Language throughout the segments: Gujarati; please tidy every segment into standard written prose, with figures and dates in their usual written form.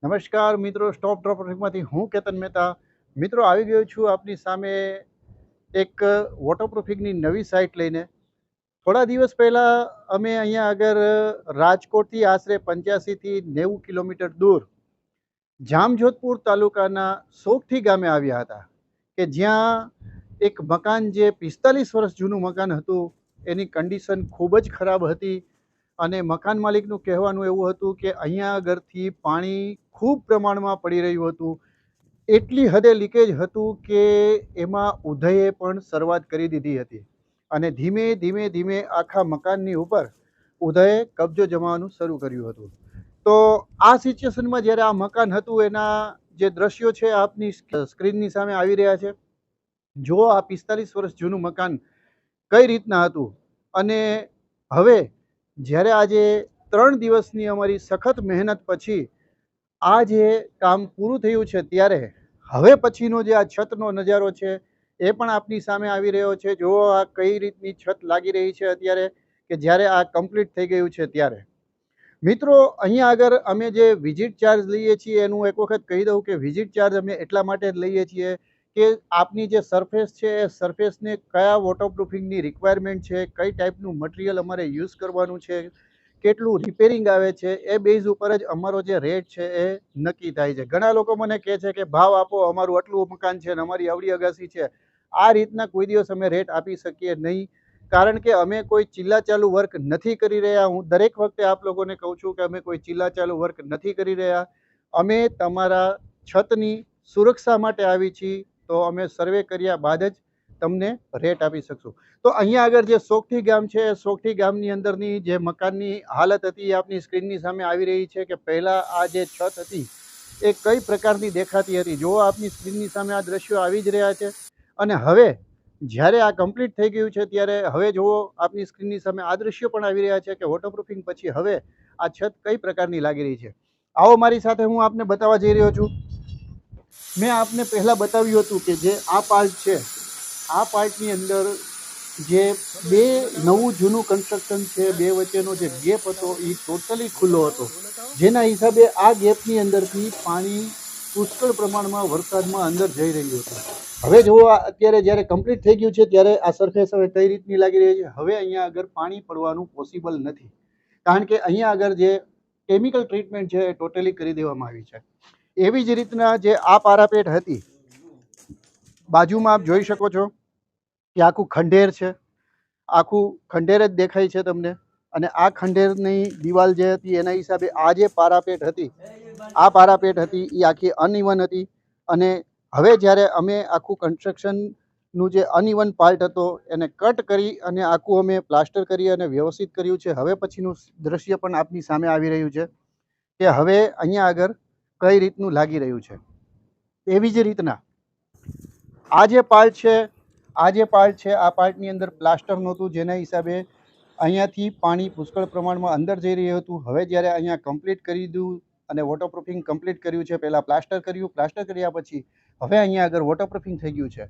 નમસ્કાર મિત્રો, સ્ટોપ ડ્રોપ ટ્રેકમાંથી હું કેતન મહેતા મિત્રો આવી ગયો છું આપની સામે એક વોટરપ્રૂફિંગની નવી સાઇટ લઈને. થોડા દિવસ પહેલાં અમે અહીંયા આગળ રાજકોટથી આશરે 85થી 90 કિલોમીટર દૂર જામજોધપુર તાલુકાના સોગઠી ગામે આવ્યા હતા કે જ્યાં એક મકાન જે 45 વર્ષ જૂનું મકાન હતું એની કન્ડિશન ખૂબ જ ખરાબ હતી અને મકાન માલિકનું કહેવાનું એવું હતું કે અહીંયા આગળથી પાણી ખૂબ પ્રમાણમાં પડી રહ્યું હતું. એટલી હદે લીકેજ હતું કે એમાં ઉધઈએ પણ શરૂઆત કરી દીધી હતી અને ધીમે ધીમે ધીમે આખા મકાનની ઉપર ઉધઈએ કબજો જમાવવાનું શરૂ કર્યું હતું. તો આ સિચ્યુએશનમાં જ્યારે આ મકાન હતું એના જે દ્રશ્યો છે આપની સ્ક્રીનની સામે આવી રહ્યા છે. જો આ 45 વર્ષ જૂનું મકાન કઈ રીતના હતું અને હવે જ્યારે આજે 3 દિવસની અમારી સખત મહેનત પછી આ જે કામ પૂરું થયું છે ત્યારે હવે પછીનો જે આ છતનો નજારો છે એ પણ આપની સામે આવી રહ્યો છે. જો આ કઈ રીતની છત લાગી રહી છે અત્યારે કે જ્યારે આ કમ્પ્લીટ થઈ ગયું છે ત્યારે. મિત્રો અહીંયા આગળ અમે જે વિઝિટ ચાર્જ લઈએ છીએ એનું એક વખત કહી દઉં કે વિઝિટ ચાર્જ અમે એટલા માટે જ લઈએ છીએ કે આપની જે સરફેસ છે એ સરફેસને કયા વોટરપ્રૂફિંગની રિક્વાયરમેન્ટ છે, કઈ ટાઈપનું મટીરિયલ અમારે યુઝ કરવાનું છે, કેટલું રિપેરિંગ આવે છે, એ બેઝ ઉપર જ અમારો જે રેટ છે એ નક્કી થાય છે. ઘણા લોકો મને કહે છે કે ભાવ આપો, અમારું આટલું મકાન છે ને અમારી આવડી અગાસી છે. આ રીતના કોઈ દિવસ અમે રેટ આપી શકીએ નહીં, કારણ કે અમે કોઈ ચિલ્લાચાલુ વર્ક નથી કરી રહ્યા. હું દરેક વખતે આપ લોકોને કહું છું કે અમે કોઈ ચિલ્લાચાલુ વર્ક નથી કરી રહ્યા. અમે તમારા છતની સુરક્ષા માટે આવી છીએ, તો અમે સર્વે કર્યા બાદ જ તમને રેટ આપી શકશું. તો અહીંયા આગળ જે સોગઠી ગામ છે, સોગઠી ગામની અંદરની જે મકાનની હાલત હતી એ આપની સ્ક્રીનની સામે આવી રહી છે કે પહેલાં આ જે છત હતી એ કઈ પ્રકારની દેખાતી હતી. જો આપની સ્ક્રીનની સામે આ દ્રશ્યો આવી જ રહ્યા છે અને હવે જ્યારે આ કમ્પ્લીટ થઈ ગયું છે ત્યારે હવે જુઓ આપની સ્ક્રીનની સામે આ દ્રશ્યો પણ આવી રહ્યા છે કે વોટરપ્રૂફિંગ પછી હવે આ છત કઈ પ્રકારની લાગી રહી છે. આવો મારી સાથે, હું આપને બતાવવા જઈ રહ્યો છું. મેં આપને પહેલાં બતાવ્યું હતું કે જે આ પાર્ટ છે, આ પાર્ટની અંદર જે બે નવું જૂનું કન્સ્ટ્રક્શન છે, બે વચ્ચેનો જે ગેપ હતો એ ટોટલી ખુલ્લો હતો, જેના હિસાબે આ ગેપની અંદરથી પાણી પુષ્કળ પ્રમાણમાં વરસાદમાં અંદર જઈ રહ્યું હતું. હવે જુઓ અત્યારે જ્યારે કમ્પ્લીટ થઈ ગયું છે ત્યારે આ સરફેસ હવે કઈ રીતની લાગી રહી છે. હવે અહીંયા આગળ પાણી પડવાનું પોસિબલ નથી, કારણ કે અહીંયા આગળ જે કેમિકલ ટ્રીટમેન્ટ છે એ ટોટલી કરી દેવામાં આવી છે. એવી જ રીતના જે આ પારાપેટ હતી, બાજુમાં આપ જોઈ શકો છો કે આખું ખંડેર છે, આખું ખંડેર જ દેખાય છે તમને. અને આ ખંડેરની દિવાલ જે હતી એના હિસાબે આ જે પારાપેટ હતી, આ પારાપેટ હતી એ આખી અનઇવન હતી. અને હવે જ્યારે અમે આખું કન્સ્ટ્રક્શનનું જે અનઇવન પાર્ટ હતો એને કટ કરી અને આખું અમે પ્લાસ્ટર કરી અને વ્યવસ્થિત કર્યું છે. હવે પછીનું દ્રશ્ય પણ આપની સામે આવી રહ્યું છે કે હવે અહીંયા આગળ કઈ રીતનું લાગી રહ્યું છે. એવી જ રીતના આ જે પાર્ટ છે, આ પાર્ટની અંદર પ્લાસ્ટર નહોતું, જેના હિસાબે અહીંયાથી પાણી પુષ્કળ પ્રમાણમાં અંદર જઈ રહ્યું હતું. હવે જ્યારે અહીંયા કમ્પ્લીટ કરી દીધું અને વોટરપ્રૂફિંગ કમ્પ્લીટ કર્યું છે, પહેલાં પ્લાસ્ટર કર્યું, પ્લાસ્ટર કર્યા પછી હવે અહીંયા આગળ વોટરપ્રૂફિંગ થઈ ગયું છે.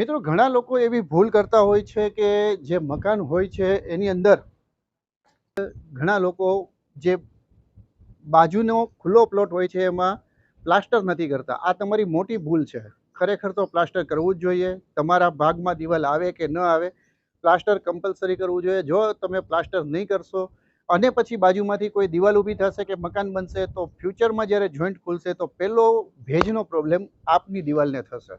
મિત્રો ઘણા લોકો એવી ભૂલ કરતા હોય છે કે જે મકાન હોય છે એની અંદર ઘણા લોકો જે બાજુનો ખુલ્લો પ્લોટ હોય છે એમાં પ્લાસ્ટર નથી કરતા. આ તમારી મોટી ભૂલ છે. ખરેખર તો પ્લાસ્ટર કરવું જ જોઈએ. તમારા ભાગમાં દિવાલ આવે કે ન આવે, પ્લાસ્ટર કમ્પલસરી કરવું જોઈએ. જો તમે પ્લાસ્ટર નહીં કરશો અને પછી બાજુમાંથી કોઈ દિવાલ ઊભી થશે કે મકાન બનશે તો ફ્યુચરમાં જ્યારે જોઈન્ટ ખુલશે તો પહેલો ભેજનો પ્રોબ્લેમ આપની દિવાલને થશે.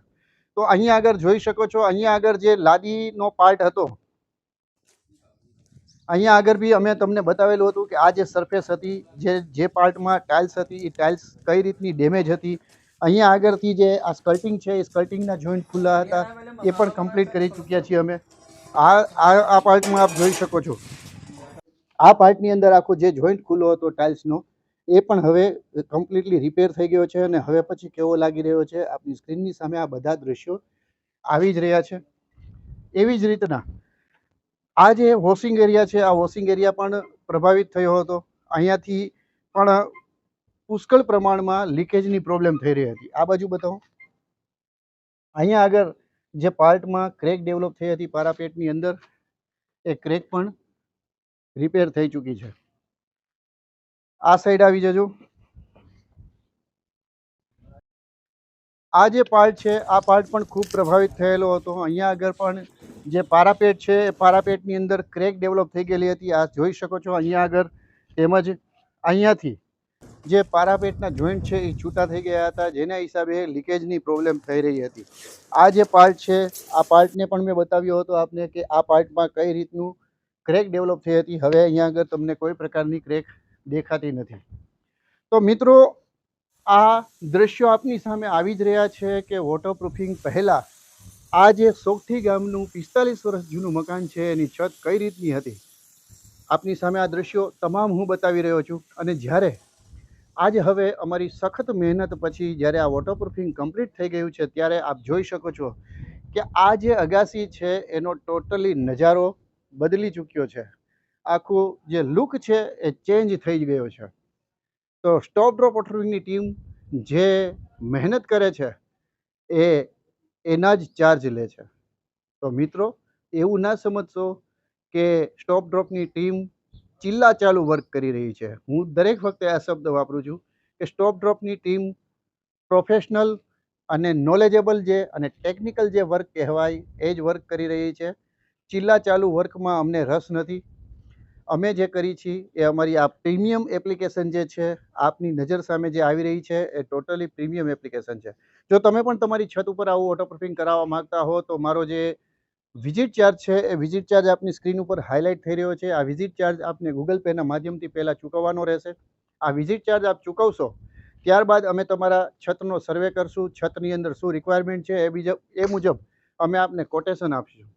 તો અહીંયા આગળ જોઈ શકો છો, અહીંયા આગળ જે લાદીનો પાર્ટ હતો, અહીંયા આગળ બી અમે તમને બતાવેલું હતું કે આ જે સરફેસ હતી, જે પાર્ટમાં ટાઇલ્સ હતી એ ટાઇલ્સ કઈ રીતની ડેમેજ હતી. અહીંયા આગળથી જે આ સ્કલ્ટિંગ છે એ સ્કલ્ટિંગના જોઈન્ટ ખુલ્લા હતા, એ પણ કમ્પ્લીટ કરી ચૂક્યા છીએ અમે. આ પાર્ટમાં આપ જોઈ શકો છો, આ પાર્ટની અંદર આખો જે જોઈન્ટ ખુલ્લો હતો ટાઇલ્સનો એ પણ હવે કમ્પ્લીટલી રિપેર થઈ ગયો છે. અને હવે પછી કેવો લાગી રહ્યો છે આપની સ્ક્રીનની સામે આ બધા દ્રશ્યો આવી જ રહ્યા છે. એવી જ રીતના આ જે વોશિંગ એરિયા છે, આ વોશિંગ એરિયા પણ પ્રભાવિત થયો હતો. અહીંયાથી પણ પુષ્કળ પ્રમાણમાં લીકેજની પ્રોબ્લેમ થઈ રહી હતી. આ બાજુ બતાવો, અહીંયા આગળ જે પાર્ટમાં ક્રેક ડેવલપ થઈ હતી પારાપેટની અંદર, એ ક્રેક પણ રિપેર થઈ ચૂકી છે. આ સાઈડ આવી જજો. આ જે પાર્ટ છે આ પાર્ટ પણ ખૂબ પ્રભાવિત થયેલો હતો. અહીંયા આગળ પણ જે પારાપેટ છે એ પારાપેટની અંદર ક્રેક ડેવલપ થઈ ગયેલી હતી. આ જોઈ શકો છો અહીંયા આગળ. તેમજ અહીંયાથી જે પારાપેટના જોઈન્ટ છે એ છૂટા થઈ ગયા હતા, જેના હિસાબે લીકેજની પ્રોબ્લેમ થઈ રહી હતી. આ જે પાર્ટ છે આ પાર્ટને પણ મેં બતાવ્યો હતો આપને કે આ પાર્ટમાં કઈ રીતનું ક્રેક ડેવલપ થઈ હતી. હવે અહીંયા આગળ તમને કોઈ પ્રકારની ક્રેક દેખાતી નથી. તો મિત્રો, આ દ્રશ્યો આપની સામે આવી જ રહ્યા છે કે વોટરપ્રૂફિંગ પહેલાં આ જે સોગઠી ગામનું 45 વર્ષ જૂનું મકાન છે એની છત કઈ રીતની હતી. આપની સામે આ દ્રશ્યો તમામ હું બતાવી રહ્યો છું. અને જ્યારે આજે હવે અમારી સખત મહેનત પછી જ્યારે આ વોટરપ્રૂફિંગ કમ્પ્લીટ થઈ ગયું છે ત્યારે આપ જોઈ શકો છો કે આ જે અગાસી છે એનો ટોટલી નજારો બદલી ચૂક્યો છે. આખું જે લુક છે એ ચેન્જ થઈ ગયો છે. તો સ્ટોપ ડ્રોપ વોટરપ્રૂફિંગની ટીમ જે મહેનત કરે છે એ એના જ ચાર્જ લે છે. તો મિત્રો, એવું ના સમજશો કે સ્ટોપ ડ્રોપની ટીમ ચિલ્લા ચાલુ વર્ક કરી રહી છે. હું દરેક વખતે આ શબ્દ વાપરું છું કે સ્ટોપ ડ્રોપની ટીમ પ્રોફેશનલ અને નોલેજેબલ જે અને ટેકનિકલ જે વર્ક કહેવાય એ જ વર્ક કરી રહી છે. ચિલ્લા ચાલુ વર્કમાં અમને રસ નથી. અમે જે કરી છીએ એ અમારી આ પ્રીમિયમ એપ્લિકેશન જે છે આપની નજર સામે જે આવી રહી છે એ ટોટલી પ્રીમિયમ એપ્લિકેશન છે. જો તમે પણ તમારી છત ઉપર આવું વોટરપ્રૂફિંગ કરાવવા માંગતા હો તો મારો જે વિઝિટ ચાર્જ છે એ વિઝિટ ચાર્જ આપની સ્ક્રીન ઉપર હાઇલાઇટ થઈ રહ્યો છે. આ વિઝિટ ચાર્જ આપને ગૂગલ પેના માધ્યમથી પહેલાં ચૂકવવાનો રહેશે. આ વિઝિટ ચાર્જ આપ ચૂકવશો ત્યારબાદ અમે તમારા છતનો સર્વે કરશું. છતની અંદર શું રિક્વાયરમેન્ટ છે એ મુજબ અમે આપને કોટેશન આપીશું.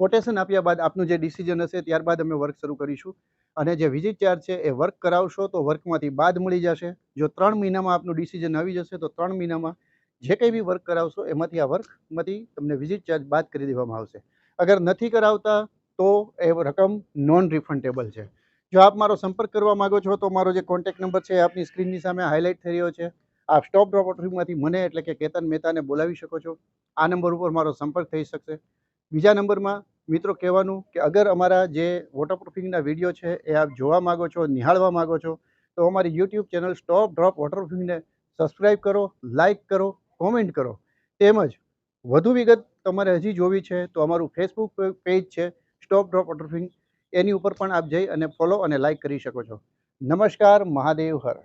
કોટેશન આપ્યા બાદ આપનું જે ડિસિઝન હશે ત્યારબાદ અમે વર્ક શરૂ કરીશું. અને જે વિઝિટ ચાર્જ છે એ વર્ક કરાવશો તો વર્કમાંથી બાદ મળી જશે. જો 3 મહિનામાં આપનું ડિસિઝન આવી જશે તો 3 મહિનામાં જે કંઈ બી વર્ક કરાવશો એમાંથી આ વર્કમાંથી તમને વિઝિટ ચાર્જ બાદ કરી દેવામાં આવશે. અગર નથી કરાવતા તો એ રકમ નોન રિફંડેબલ છે. જો આપ મારો સંપર્ક કરવા માગો છો તો મારો જે કોન્ટેક્ટ નંબર છે એ આપની સ્ક્રીનની સામે હાઇલાઇટ થઈ રહ્યો છે. આપ સ્ટોપ ડ્રોપ વોટરપ્રૂફિંગમાંથી મને એટલે કે કેતન મહેતાને બોલાવી શકો છો. આ નંબર ઉપર મારો સંપર્ક થઈ શકશે. બીજા નંબરમાં મિત્રો કહેવાનું કે અગર અમારા જે વોટરપ્રૂફિંગના વિડીયો છે એ આપ જોવા માગો છો, નિહાળવા માગો છો તો અમારી યુટ્યુબ ચેનલ સ્ટોપ ડ્રોપ વોટરપ્રૂફિંગને સબસ્ક્રાઈબ કરો, લાઇક કરો, કોમેન્ટ કરો. તેમજ વધુ વિગત તમારે હજી જોવી છે તો અમારું ફેસબુક પેજ છે સ્ટોપ ડ્રોપ વોટરપ્રૂફિંગ, એની ઉપર પણ આપ જઈ અને ફોલો અને લાઇક કરી શકો છો. નમસ્કાર. મહાદેવ હર.